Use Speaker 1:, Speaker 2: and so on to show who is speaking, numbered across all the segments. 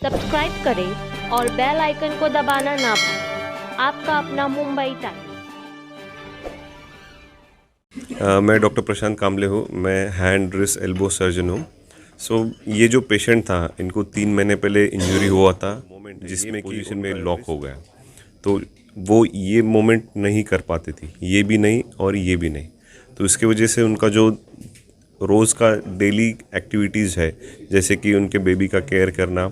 Speaker 1: Subscribe करें और bell icon को दबाना ना भूलें। आपका अपना मुंबई टाइम्स।
Speaker 2: मैं डॉक्टर प्रशांत कामले हूँ। मैं हैंड रिस्ट एल्बो सर्जन हूँ। ये जो पेशेंट था, इनको 3 महीने पहले इंजरी हुआ था जिसमें पोजीशन में लॉक हो गया। तो वो ये मोमेंट नहीं कर पाते थे, ये भी नहीं और ये भी नहीं। तो इसकी वजह से उनका जो रोज़ का डेली एक्टिविटीज़ है, जैसे कि उनके बेबी का केयर करना,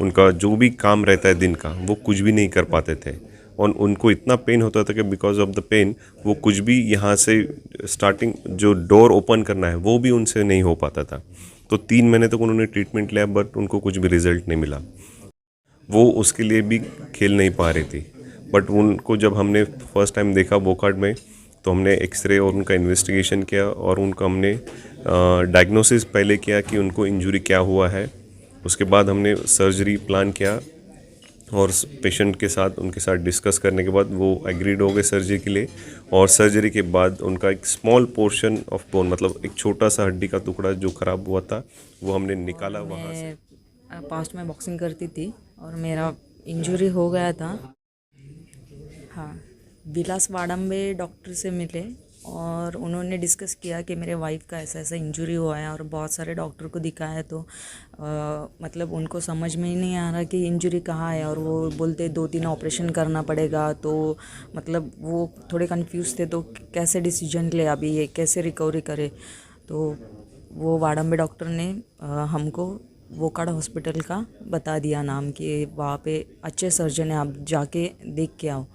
Speaker 2: उनका जो भी काम रहता है दिन का, वो कुछ भी नहीं कर पाते थे। और उनको इतना पेन होता था कि बिकॉज ऑफ द पेन वो कुछ भी यहाँ से स्टार्टिंग जो डोर ओपन करना है वो भी उनसे नहीं हो पाता था। तो 3 महीने तक उन्होंने ट्रीटमेंट लिया, बट उनको कुछ भी रिजल्ट नहीं मिला। वो उसके लिए भी खेल नहीं पा रही थी। बट उनको जब हमने फर्स्ट टाइम देखा वोकार्ड में, तो हमने एक्सरे और उनका इन्वेस्टिगेशन किया और उनका हमने डायग्नोसिस पहले किया कि उनको इंजरी क्या हुआ है। उसके बाद हमने सर्जरी प्लान किया और पेशेंट के साथ उनके साथ डिस्कस करने के बाद वो एग्रीड हो गए सर्जरी के लिए। और सर्जरी के बाद उनका एक स्मॉल पोर्शन ऑफ बोन, मतलब एक छोटा सा हड्डी का टुकड़ा जो ख़राब हुआ था, वो हमने निकाला वहाँ से।
Speaker 3: पास्ट में बॉक्सिंग करती थी और मेरा इंजरी हो गया था। हाँ, विलास वाडम्बे डॉक्टर से मिले और उन्होंने डिस्कस किया कि मेरे वाइफ का ऐसा ऐसा इंजरी हुआ है और बहुत सारे डॉक्टर को दिखाया। तो मतलब उनको समझ में ही नहीं आ रहा कि इंजरी कहाँ है, और वो बोलते 2-3 ऑपरेशन करना पड़ेगा। तो मतलब वो थोड़े कंफ्यूज थे, तो कैसे डिसीजन ले, अभी ये कैसे रिकवरी करे। तो वो वाडम्बे डॉक्टर ने हमको वोकार्ड हॉस्पिटल का बता दिया नाम, कि वहाँ पे अच्छे सर्जन है, आप जाके देख के आओ।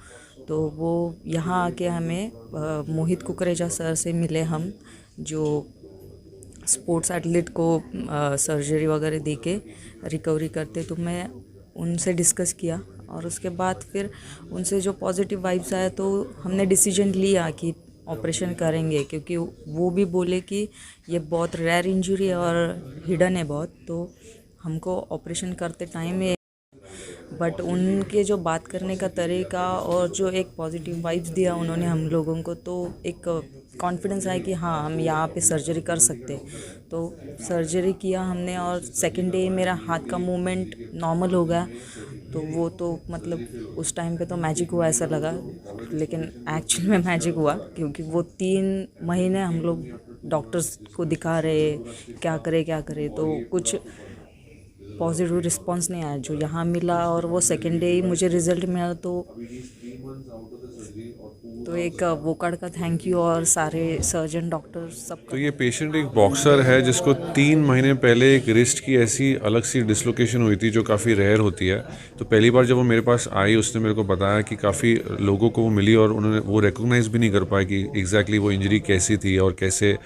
Speaker 3: तो वो यहाँ आके हमें मोहित कुकरेजा सर से मिले हम, जो स्पोर्ट्स एथलीट को सर्जरी वगैरह दे के रिकवरी करते। तो मैं उनसे डिस्कस किया और उसके बाद फिर उनसे जो पॉजिटिव वाइब्स आया, तो हमने डिसीजन लिया कि ऑपरेशन करेंगे, क्योंकि वो भी बोले कि ये बहुत रेयर इंजरी है और हिडन है बहुत। तो हमको ऑपरेशन करते टाइम बट उनके जो बात करने का तरीका और जो एक पॉजिटिव वाइब्स दिया उन्होंने हम लोगों को, तो एक कॉन्फिडेंस आया कि हाँ, हम यहाँ पे सर्जरी कर सकते। तो सर्जरी किया हमने और सेकंड डे मेरा हाथ का मूवमेंट नॉर्मल हो गया। तो वो तो मतलब उस टाइम पे तो मैजिक हुआ ऐसा लगा, लेकिन एक्चुअल में मैजिक हुआ, क्योंकि वो 3 महीने हम लोग डॉक्टर्स को दिखा रहे क्या करे, तो कुछ पॉजिटिव रिस्पांस नहीं आया जो यहाँ मिला। और वो सेकेंड डे ही मुझे रिज़ल्ट मिला। तो एक वोकार्ड का थैंक यू और सारे सर्जन डॉक्टर सब।
Speaker 4: तो ये पेशेंट एक बॉक्सर है जिसको 3 महीने पहले एक रिस्ट की ऐसी अलग सी डिसलोकेशन हुई थी जो काफ़ी रेयर होती है। तो पहली बार जब वो मेरे पास आई, उसने मेरे को बताया कि काफ़ी लोगों को वो मिली और उन्होंने वो रिकॉग्नाइज भी नहीं कर पाया कि एग्जैक्टली वो इंजरी कैसी थी और कैसे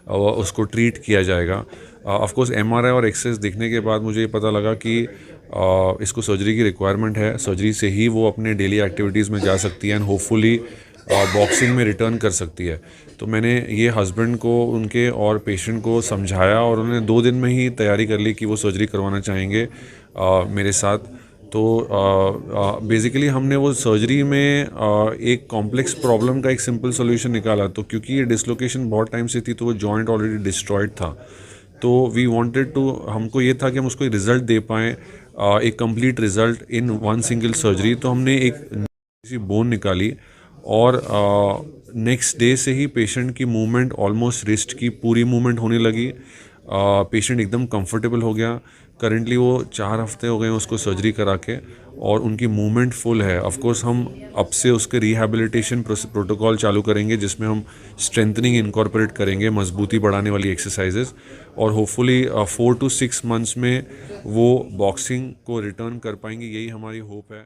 Speaker 4: उसको ट्रीट किया जाएगा। ऑफ कोर्स एमआरआई और एक्सरेज देखने के बाद मुझे ये पता लगा कि इसको सर्जरी की रिक्वायरमेंट है। सर्जरी से ही वो अपने डेली एक्टिविटीज़ में जा सकती है एंड होपफुली बॉक्सिंग में रिटर्न कर सकती है। तो मैंने ये हस्बैंड को, उनके और पेशेंट को समझाया और उन्होंने 2 दिन में ही तैयारी कर ली कि वो सर्जरी करवाना चाहेंगे मेरे साथ। तो बेसिकली हमने वो सर्जरी में एक कॉम्प्लेक्स प्रॉब्लम का एक सिंपल सॉल्यूशन निकाला। तो क्योंकि ये डिसलोकेशन बहुत टाइम से थी, तो वो जॉइंट ऑलरेडी डिस्ट्रॉयड था। तो वी वांटेड टू, हमको ये था कि हम उसको रिज़ल्ट दे पाएँ, एक complete result in one single surgery. तो हमने एक बोन निकाली और नेक्स्ट डे से ही पेशेंट की मूवमेंट, ऑलमोस्ट रिस्ट की पूरी मूवमेंट होने लगी। पेशेंट एकदम कंफर्टेबल हो गया। करेंटली वो 4 हफ्ते हो गए उसको सर्जरी करा के और उनकी मूवमेंट फुल है। ऑफ कोर्स हम अब से उसके रिहैबिलिटेशन प्रोटोकॉल चालू करेंगे, जिसमें हम स्ट्रेंथनिंग इनकॉर्पोरेट करेंगे, मजबूती बढ़ाने वाली एक्सरसाइजेस, और होपफुली 4 to 6 मंथ्स में वो बॉक्सिंग को रिटर्न कर पाएंगे। यही हमारी होप है।